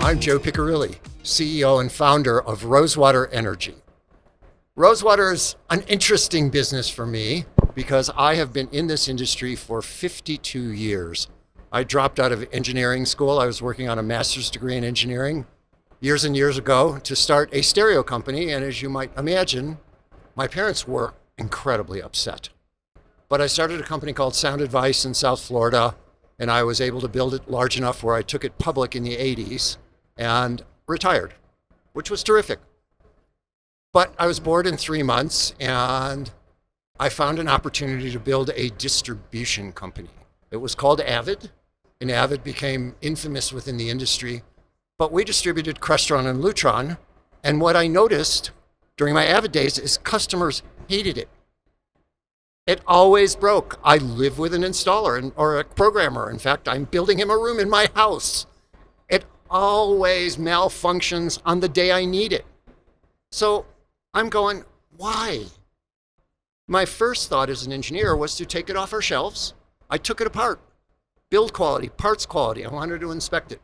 I'm Joe Piccirilli, CEO and founder of Rosewater Energy. Rosewater is an interesting business for me because I have been in this industry for 52 years. I dropped out of engineering school. I was working on a master's degree in engineering years and years ago to start a stereo company. And as you might imagine, my parents were incredibly upset. But I started a company called Sound Advice in South Florida, and I was able to build it large enough where I took it public in the 80s and retired, which was terrific. But I was bored in 3 months, and I found an opportunity to build a distribution company. It was called Avid, and Avid became infamous within the industry. But we distributed Crestron and Lutron, and what I noticed during my Avid days is customers hated it. It always broke. I live with an installer or a programmer. In fact, I'm building him a room in my house. It always malfunctions on the day I need it. So I'm going, why? My first thought as an engineer was to take it off our shelves. I took it apart. Build quality, parts quality. I wanted to inspect it.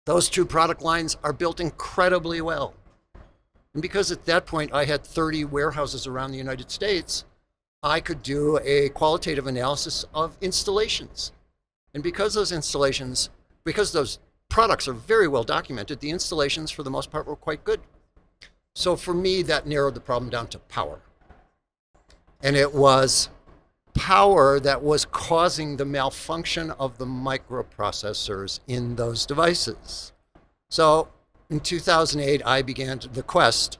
Those two product lines are built incredibly well. And because at that point I had 30 warehouses around the United States, I could do a qualitative analysis of installations. And because those products are very well documented, the installations for the most part were quite good. So for me, that narrowed the problem down to power. And it was power that was causing the malfunction of the microprocessors in those devices. So in 2008, I began the quest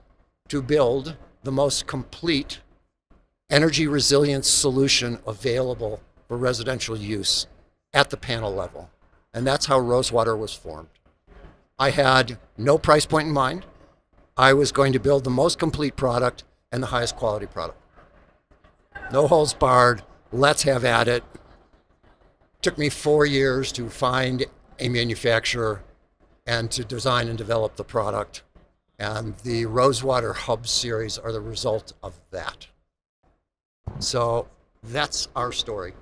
to build the most complete energy resilience solution available for residential use at the panel level. And that's how Rosewater was formed. I had no price point in mind. I was going to build the most complete product and the highest quality product. No holds barred, let's have at it. Took me 4 years to find a manufacturer and to design and develop the product. And the Rosewater Hub series are the result of that. So that's our story.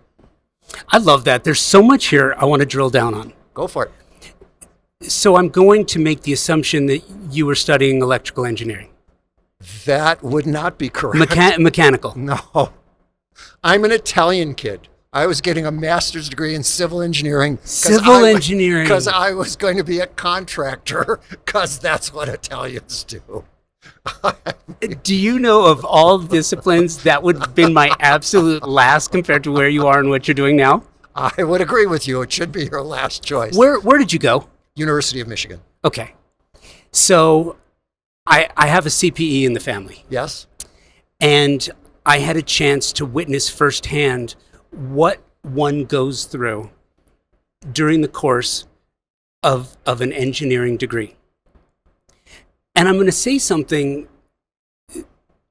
I love that. There's so much here I want to drill down on. Go for it. So I'm going to make the assumption that you were studying electrical engineering. That would not be correct. Mechanical. No. I'm an Italian kid. I was getting a master's degree in civil engineering. Because I was going to be a contractor, because that's what Italians do. Do you know of all disciplines, that would have been my absolute last compared to where you are and what you're doing now? I would agree with you. It should be your last choice. Where did you go? University of Michigan. Okay. So I have a CPE in the family. Yes. And I had a chance to witness firsthand what one goes through during the course of an engineering degree. And I'm going to say something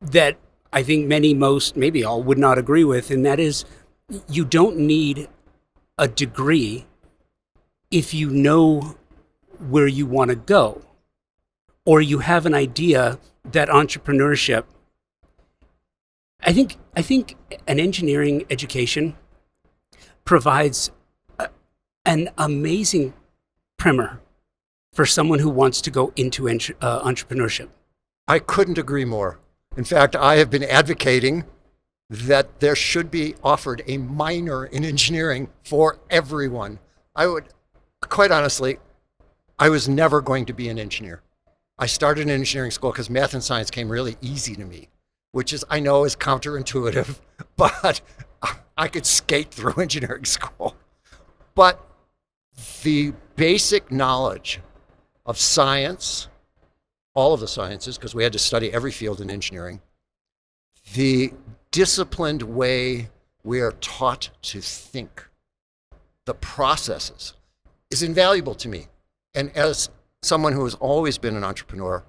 that I think most, maybe all, would not agree with, and that is you don't need a degree if you know where you want to go, or you have an idea that entrepreneurship. I think an engineering education provides an amazing primer for someone who wants to go into entrepreneurship. I couldn't agree more. In fact, I have been advocating that there should be offered a minor in engineering for everyone. Quite honestly, I was never going to be an engineer. I started in engineering school because math and science came really easy to me, which I know is counterintuitive, but I could skate through engineering school. But the basic knowledge of science, all of the sciences, because we had to study every field in engineering, the disciplined way we are taught to think, the processes, is invaluable to me. And as someone who has always been an entrepreneur,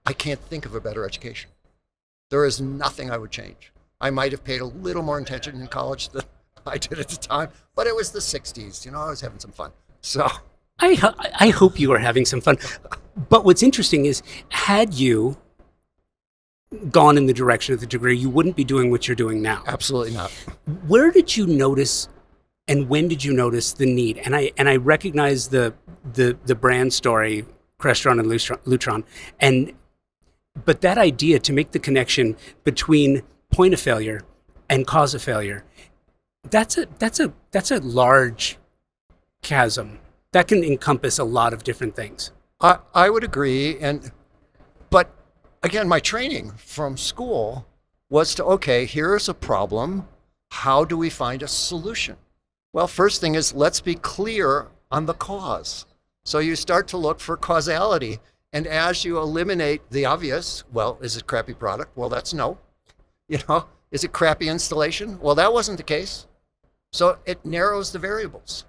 I can't think of a better education. There is nothing I would change. I might have paid a little more attention in college than I did at the time, but it was the 60s. I was having some fun. So I hope you are having some fun. But what's interesting is, had you gone in the direction of the degree, you wouldn't be doing what you're doing now. Absolutely not. Where did you notice And when did you notice the need? And I recognize the brand story, Crestron and Lutron, but that idea to make the connection between point of failure and cause of failure, that's a large chasm that can encompass a lot of different things. I would agree, but again, my training from school was to, okay, here's a problem. How do we find a solution? Well, first thing is, let's be clear on the cause. So you start to look for causality. And as you eliminate the obvious, well, is it a crappy product? Well, that's no. Is it crappy installation? Well, that wasn't the case. So it narrows the variables.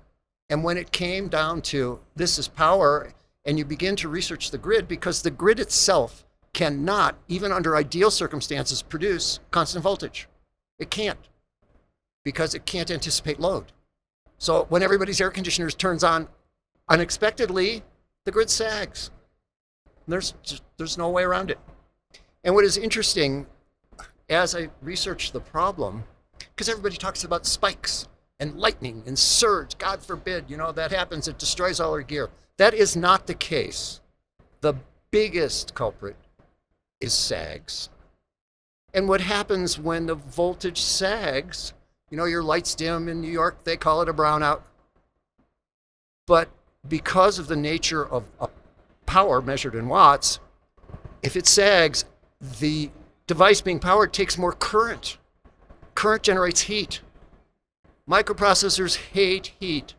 And when it came down to this is power, and you begin to research the grid, because the grid itself cannot, even under ideal circumstances, produce constant voltage. It can't, because it can't anticipate load. So when everybody's air conditioners turns on unexpectedly, the grid sags. There's no way around it. And what is interesting, as I researched the problem, because everybody talks about spikes and lightning and surge, God forbid, that happens, it destroys all our gear. That is not the case. The biggest culprit is sags. And what happens when the voltage sags, your lights dim in New York, they call it a brownout. But because of the nature of power measured in watts, if it sags, the device being powered takes more current. Current generates heat. Microprocessors hate heat.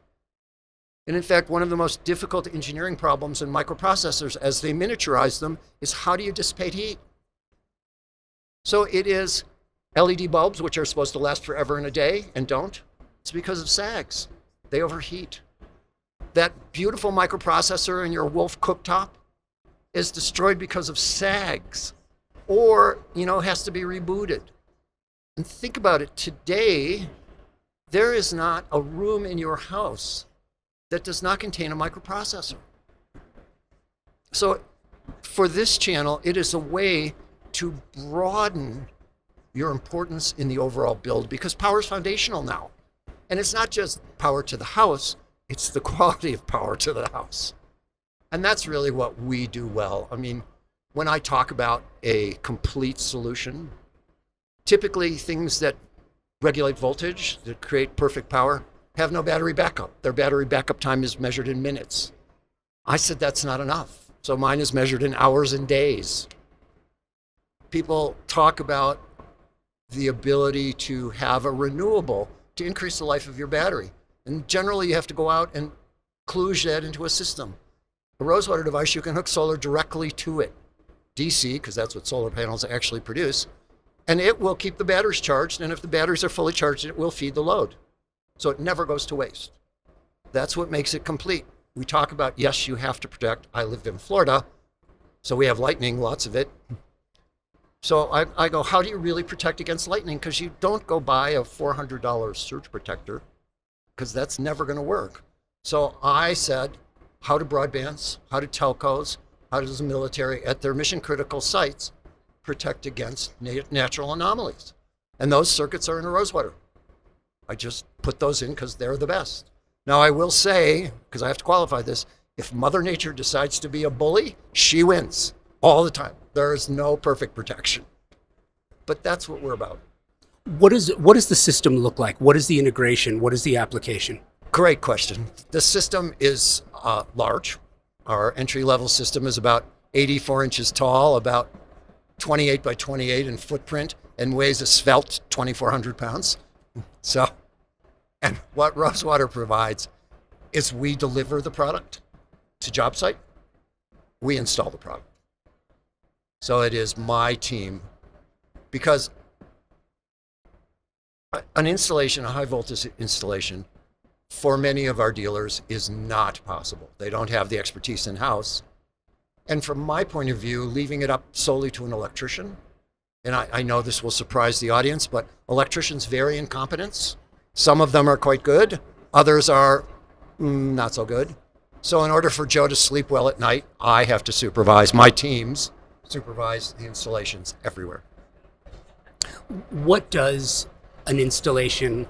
And in fact, one of the most difficult engineering problems in microprocessors as they miniaturize them is how do you dissipate heat? So it is LED bulbs, which are supposed to last forever and a day and don't. It's because of sags. They overheat. That beautiful microprocessor in your Wolf cooktop is destroyed because of sags, or, has to be rebooted. And think about it, today, there is not a room in your house that does not contain a microprocessor. So for this channel, it is a way to broaden your importance in the overall build, because power is foundational now. And it's not just power to the house, it's the quality of power to the house. And that's really what we do well. I mean, when I talk about a complete solution, typically things that regulate voltage, that create perfect power, have no battery backup. Their battery backup time is measured in minutes. I said that's not enough. So mine is measured in hours and days. People talk about the ability to have a renewable to increase the life of your battery. And generally you have to go out and kludge that into a system. A Rosewater device, you can hook solar directly to it. DC, because that's what solar panels actually produce. And it will keep the batteries charged. And if the batteries are fully charged, it will feed the load. So it never goes to waste. That's what makes it complete. We talk about, yes, you have to protect. I lived in Florida, so we have lightning, lots of it. So I go, how do you really protect against lightning? Because you don't go buy a $400 surge protector, because that's never going to work. So I said, how do broadbands, how do telcos, how does the military at their mission critical sites protect against natural anomalies? And those circuits are in a Rosewater. I just put those in because they're the best. Now I will say, because I have to qualify this, if Mother Nature decides to be a bully, she wins all the time. There is no perfect protection. But that's what we're about. What does the system look like? What is the integration? What is the application? Great question. The system is large. Our entry-level system is about 84 inches tall, about 28 by 28 in footprint, and weighs a svelte 2,400 pounds. So, and what Rosewater provides is we deliver the product to job site, we install the product. So it is my team, because an installation, a high voltage installation, for many of our dealers is not possible. They don't have the expertise in-house. And from my point of view, leaving it up solely to an electrician, and I know this will surprise the audience, but electricians vary in competence. Some of them are quite good, others are not so good. So in order for Joe to sleep well at night, I have to supervise, my teams supervise the installations everywhere. What does an installation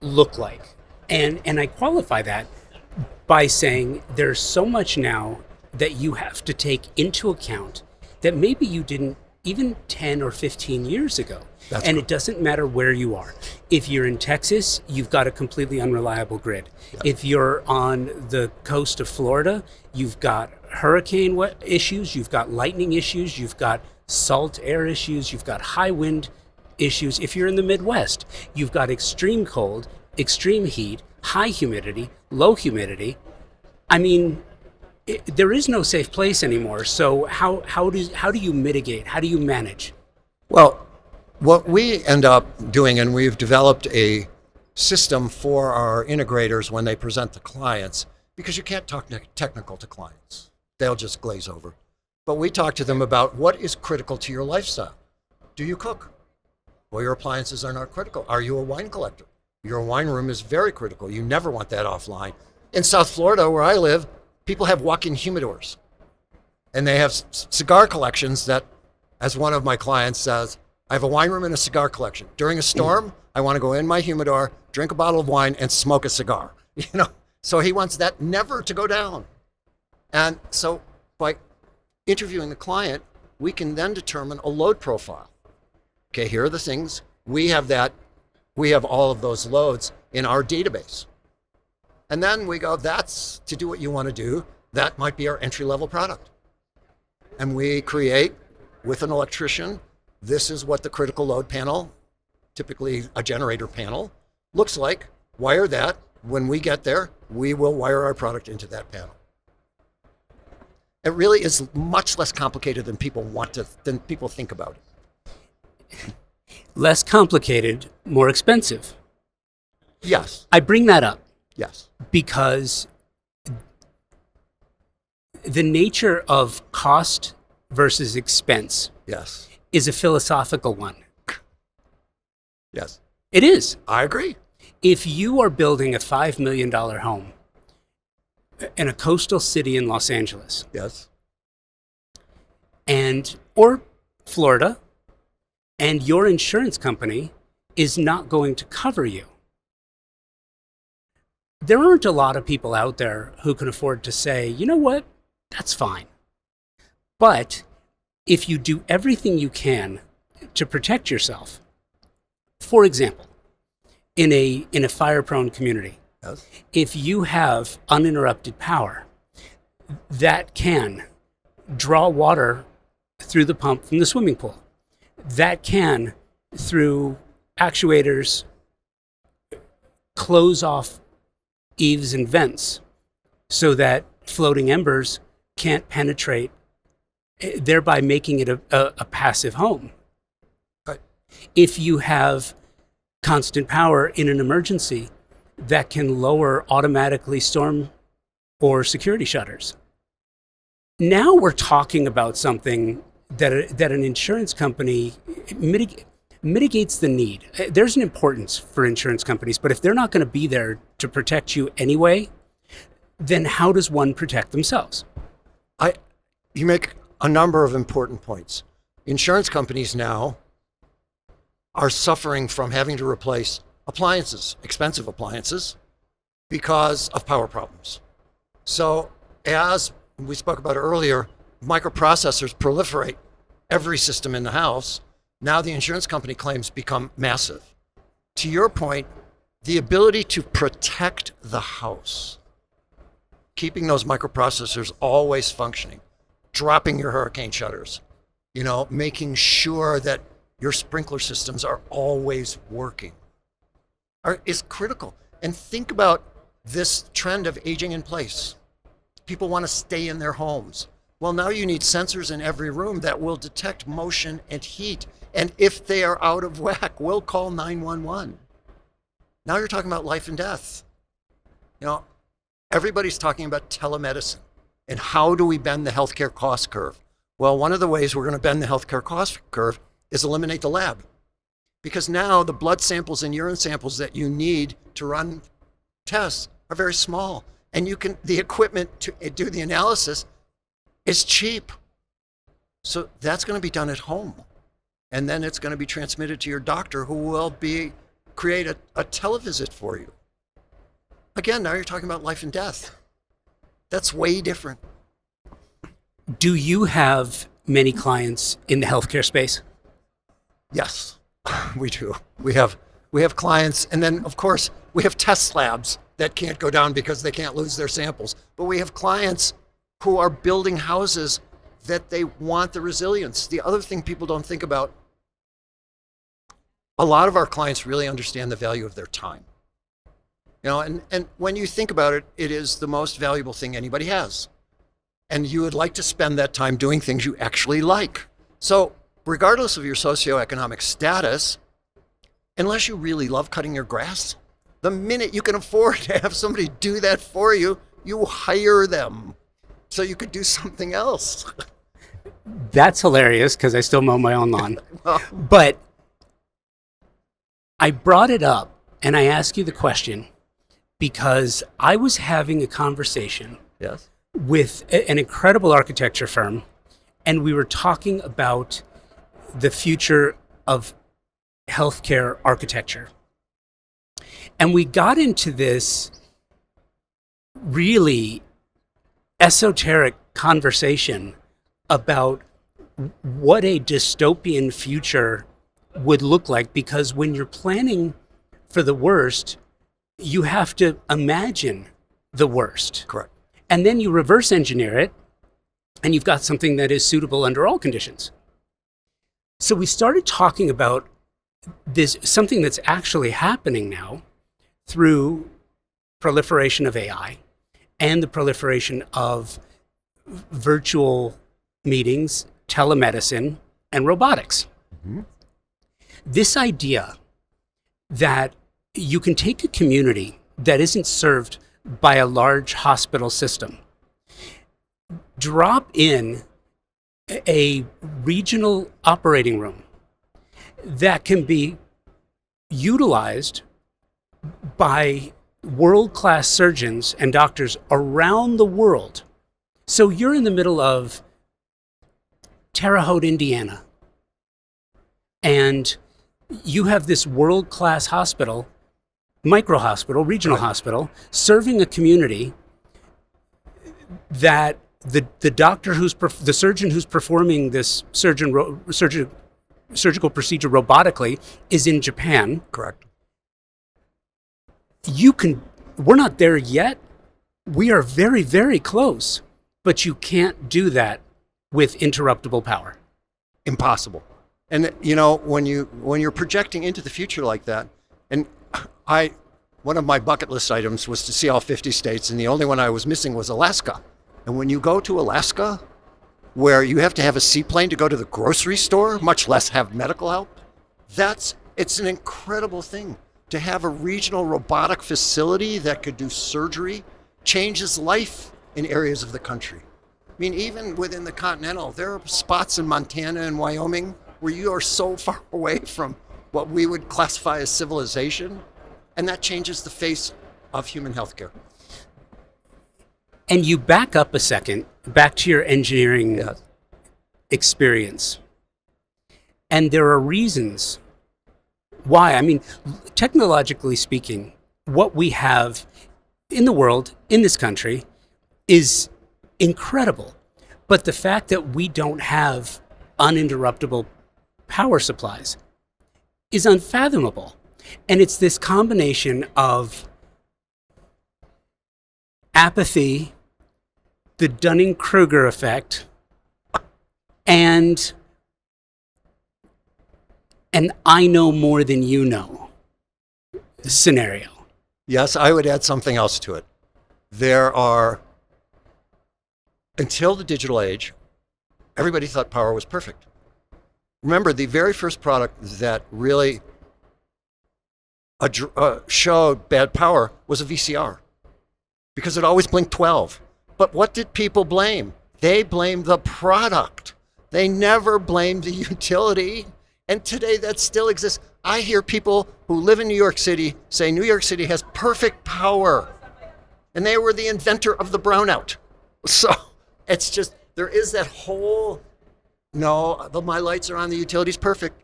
look like? And I qualify that by saying there's so much now that you have to take into account that maybe you didn't even 10 or 15 years ago. And it doesn't matter where you are. If you're in Texas, you've got a completely unreliable grid. Yep. If you're on the coast of Florida, you've got hurricane issues, you've got lightning issues, you've got salt air issues, you've got high wind issues. If you're in the Midwest, you've got extreme cold, extreme heat, high humidity, low humidity. I mean, there is no safe place anymore. So how do you mitigate? How do you manage? Well, what we end up doing, and we've developed a system for our integrators when they present to clients, because you can't talk technical to clients. They'll just glaze over. But we talk to them about what is critical to your lifestyle. Do you cook? Well, your appliances are not critical. Are you a wine collector? Your wine room is very critical. You never want that offline. In South Florida, where I live, people have walk-in humidors. And they have cigar collections that, as one of my clients says, I have a wine room and a cigar collection. During a storm, I want to go in my humidor, drink a bottle of wine, and smoke a cigar. So he wants that never to go down. And so by interviewing the client, we can then determine a load profile. Okay, here are the things. We have all of those loads in our database. And then we go, that's to do what you want to do. That might be our entry-level product. And we create, with an electrician, this is what the critical load panel, typically a generator panel, looks like. Wire that. When we get there, we will wire our product into that panel. It really is much less complicated than than people think about it. Less complicated, more expensive. Yes. I bring that up. Yes. Because the nature of cost versus expense Yes. is a philosophical one. Yes. It is. I agree. If you are building a $5 million home in a coastal city in Los Angeles, Yes. or Florida, and your insurance company is not going to cover you, there aren't a lot of people out there who can afford to say, you know what, that's fine. But if you do everything you can to protect yourself, for example, in a fire-prone community, Yes. if you have uninterrupted power that can draw water through the pump from the swimming pool, that can, through actuators, close off eaves and vents so that floating embers can't penetrate, thereby making it a passive home. Right. If you have constant power in an emergency that can lower automatically storm or security shutters. Now we're talking about something that an insurance company mitigates the need. There's an importance for insurance companies, but if they're not going to be there to protect you anyway, then how does one protect themselves? You make a number of important points. Insurance companies now are suffering from having to replace appliances, expensive appliances, because of power problems. So as we spoke about earlier, microprocessors proliferate every system in the house. Now the insurance company claims become massive. To your point, the ability to protect the house, keeping those microprocessors always functioning, dropping your hurricane shutters, making sure that your sprinkler systems are always working, is critical. And think about this trend of aging in place. People want to stay in their homes. Well, now you need sensors in every room that will detect motion and heat. And if they are out of whack, we'll call 911. Now you're talking about life and death. Everybody's talking about telemedicine. And how do we bend the healthcare cost curve? Well, one of the ways we're going to bend the healthcare cost curve is eliminate the lab. Because now the blood samples and urine samples that you need to run tests are very small. And the equipment to do the analysis is cheap. So that's going to be done at home. And then it's going to be transmitted to your doctor, who will create a televisit for you. Again, now you're talking about life and death. That's way different. Do you have many clients in the healthcare space? Yes, we do. We have clients, and then of course we have test labs that can't go down because they can't lose their samples. But we have clients who are building houses that they want the resilience. The other thing people don't think about, a lot of our clients really understand the value of their time. You know, and when you think about it, it is the most valuable thing anybody has. And you would like to spend that time doing things you actually like. So regardless of your socioeconomic status, unless you really love cutting your grass, the minute you can afford to have somebody do that for you, you hire them so you could do something else. That's hilarious because I still mow my own lawn. Well, But I brought it up and I asked you the question because I was having a conversation yes. with an incredible architecture firm, and we were talking about the future of healthcare architecture. And we got into this really esoteric conversation about what a dystopian future would look like, because when you're planning for the worst, you have to imagine the worst. Correct. And then you reverse engineer it, and you've got something that is suitable under all conditions. So we started talking about this, something that's actually happening now through proliferation of AI and the proliferation of virtual meetings, telemedicine, and robotics. Mm-hmm. This idea that you can take a community that isn't served by a large hospital system, drop in a regional operating room that can be utilized by world-class surgeons and doctors around the world. So you're in the middle of Terre Haute, Indiana, and you have this world-class hospital, micro-hospital, regional hospital, serving a community that the doctor the surgeon who's performing this surgical procedure robotically is in Japan. Correct. We're not there yet. We are very, very close, but you can't do that with interruptible power. Impossible. And you know, when you're projecting into the future like that, and one of my bucket list items was to see all 50 states, and the only one I was missing was Alaska. And when you go to Alaska, where you have to have a seaplane to go to the grocery store, much less have medical help, it's an incredible thing. To have a regional robotic facility that could do surgery changes life in areas of the country. I mean, even within the Continental, there are spots in Montana and Wyoming where you are so far away from what we would classify as civilization, and that changes the face of human healthcare. And you back up a second, back to your engineering Yes. experience. And there are reasons why. I mean, technologically speaking, what we have in the world, in this country, is incredible. But the fact that we don't have uninterruptible power supplies is unfathomable. And it's this combination of apathy, the Dunning-Kruger effect, and an I know more than you know scenario. Yes, I would add something else to it. Until the digital age, everybody thought power was perfect. Remember, the very first product that really showed bad power was a VCR, because it always blinked 12. But what did people blame? They blamed the product. They never blamed the utility. And today that still exists. I hear people who live in New York City say New York City has perfect power. And they were the inventor of the brownout. So it's just, there is that whole, no, my lights are on, the utility's perfect.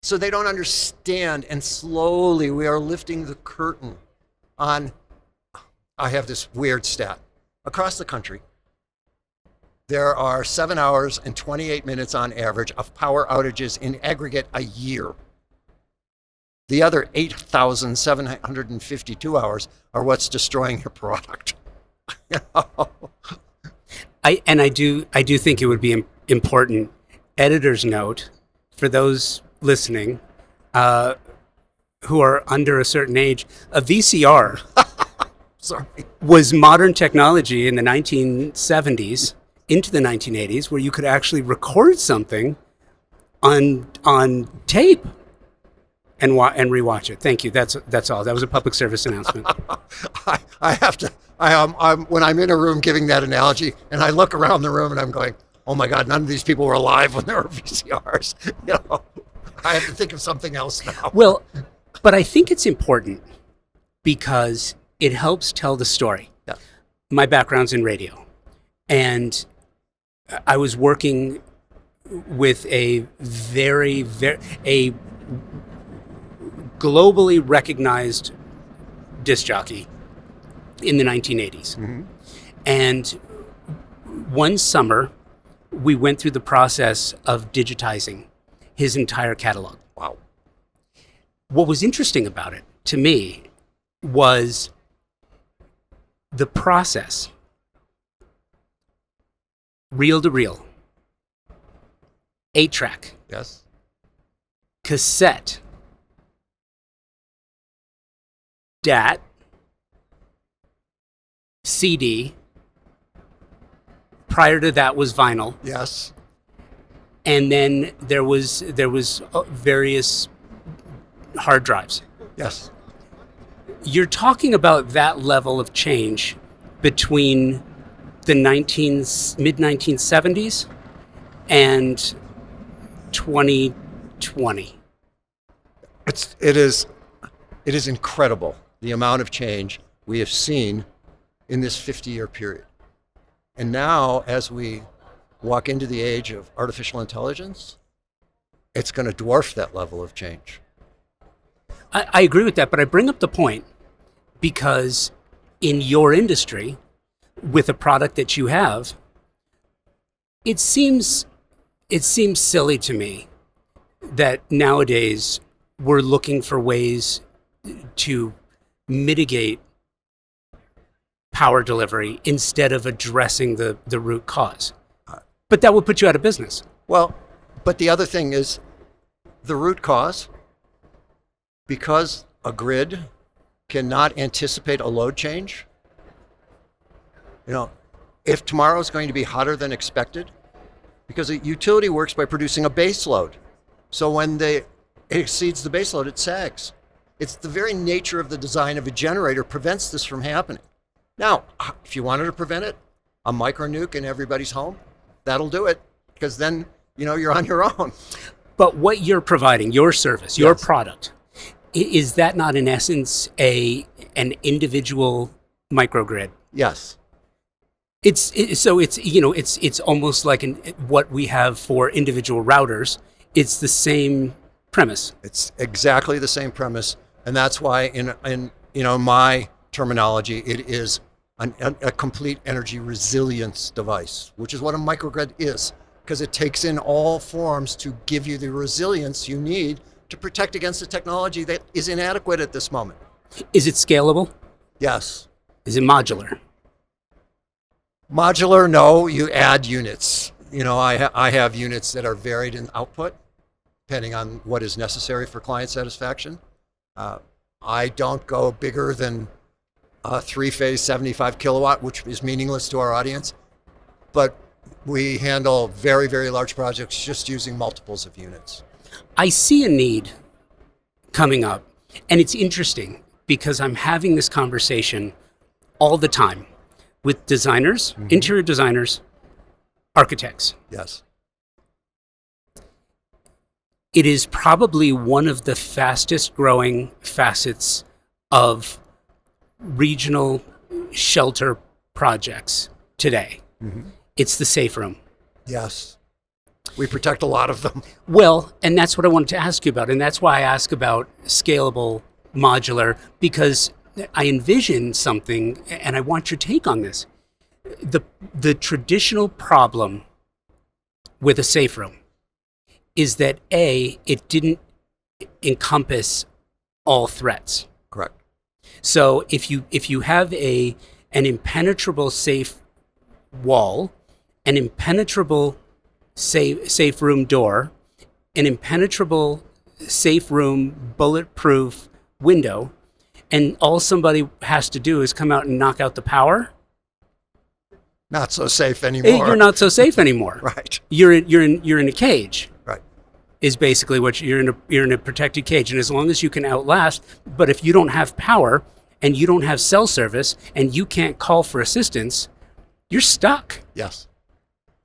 So they don't understand. And slowly we are lifting the curtain on I have this weird stat. Across the country, there are 7 hours and 28 minutes on average of power outages in aggregate a year. The other 8,752 hours are what's destroying your product. You know? I do think it would be important. Editor's note for those listening who are under a certain age: a VCR Sorry. was modern technology in the 1970s into the 1980s, where you could actually record something on tape and rewatch it. Thank you. That's all. That was a public service announcement. I have to. When I'm in a room giving that analogy, and I look around the room, and I'm going, "Oh my God, none of these people were alive when there were VCRs." You know, I have to think of something else now. Well, but I think it's important because it helps tell the story. Yeah. My background's in radio, and I was working with a a globally recognized disc jockey in the 1980s. Mm-hmm. And one summer, we went through the process of digitizing his entire catalog. Wow. What was interesting about it, to me, was the process. Reel to reel. 8-track. Yes. Cassette. DAT. CD. Prior to that was vinyl. Yes. And then there was various hard drives. Yes. You're talking about that level of change between the mid-1970s and 2020. It is incredible the amount of change we have seen in this 50-year period. And now, as we walk into the age of artificial intelligence, it's going to dwarf that level of change. I agree with that, but I bring up the point because in your industry, with a product that you have, it seems silly to me that nowadays we're looking for ways to mitigate power delivery instead of addressing the root cause. But that would put you out of business. Well, but the other thing is the root cause, because a grid cannot anticipate a load change. You know, if tomorrow is going to be hotter than expected, because a utility works by producing a base load. So when it exceeds the base load, it sags. It's the very nature of the design of a generator prevents this from happening. Now, if you wanted to prevent it, a micro nuke in everybody's home, that'll do it, because then, you're on your own. But what you're providing, your service, your Yes. product, is that not in essence an individual microgrid? Yes. It's almost like what we have for individual routers. It's the same premise. It's exactly the same premise, and that's why in my terminology, it is a complete energy resilience device, which is what a microgrid is, because it takes in all forms to give you the resilience you need to protect against a technology that is inadequate at this moment. Is it scalable? Yes. Is it modular? Modular, no, you add units. I have units that are varied in output, depending on what is necessary for client satisfaction. I don't go bigger than a 3-phase 75 kilowatt, which is meaningless to our audience. But we handle very, very large projects just using multiples of units. I see a need coming up, and it's interesting because I'm having this conversation all the time with designers, Mm-hmm. interior designers, architects. Yes. It is probably one of the fastest growing facets of regional shelter projects today. Mm-hmm. It's the safe room. Yes. We protect a lot of them. Well, and that's what I wanted to ask you about. And that's why I ask about scalable, modular, because I envision something, and I want your take on this. The traditional problem with a safe room is that it didn't encompass all threats. Correct. So if you have an impenetrable safe wall, an impenetrable safe room door, an impenetrable safe room bulletproof window, and all somebody has to do is come out and knock out the power, Not so safe anymore. you're not so safe anymore. Right. You're in a cage. Right. Is basically what you're in a protected cage, and as long as you can outlast. But if you don't have power and you don't have cell service and you can't call for assistance, you're stuck. Yes.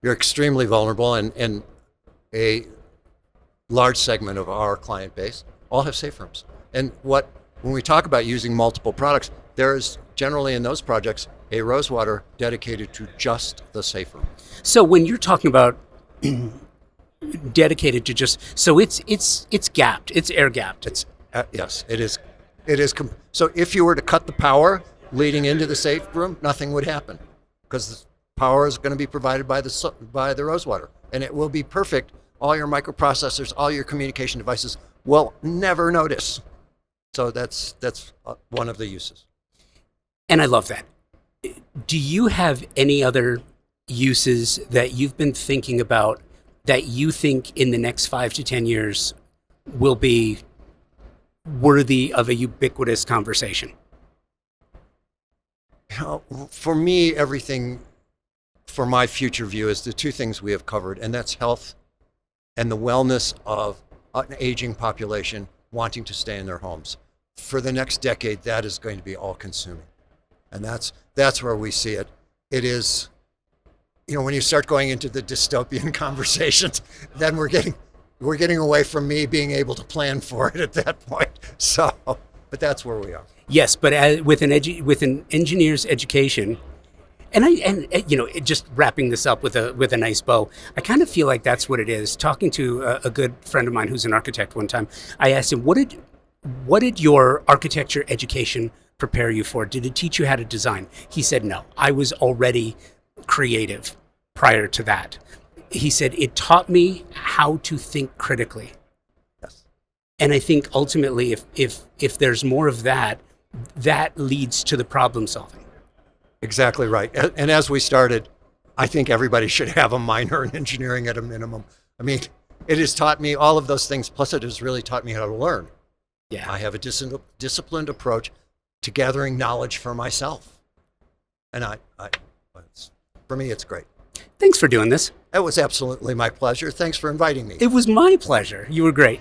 You're extremely vulnerable, and a large segment of our client base all have safe rooms. And when we talk about using multiple products, there is generally in those projects a Rosewater dedicated to just the safe room. So when you're talking about dedicated to so it's gapped, it's air gapped. It's yes, it is. So if you were to cut the power leading into the safe room, nothing would happen because the power is going to be provided by the Rosewater, and it will be perfect. All your microprocessors, all your communication devices will never notice. So that's one of the uses. And I love that. Do you have any other uses that you've been thinking about that you think in the next 5 to 10 years will be worthy of a ubiquitous conversation? For me, everything for my future view is the two things we have covered, and that's health and the wellness of an aging population wanting to stay in their homes. For the next decade, that is going to be all-consuming. And that's where we see it. It is, when you start going into the dystopian conversations, then we're getting away from me being able to plan for it at that point. So, but that's where we are. Yes, but with an engineer's education, and just wrapping this up with a nice bow, I kind of feel like that's what it is. Talking to a good friend of mine who's an architect one time, I asked him, what did your architecture education prepare you for? Did it teach you how to design? He said, no, I was already creative prior to that. He said, it taught me how to think critically. Yes. And I think ultimately, if there's more of that, that leads to the problem solving. Exactly right. And as we started, I think everybody should have a minor in engineering at a minimum. I mean, it has taught me all of those things, plus it has really taught me how to learn. Yeah. I have a disciplined approach to gathering knowledge for myself. And for me, it's great. Thanks for doing this. It was absolutely my pleasure. Thanks for inviting me. It was my pleasure. You were great.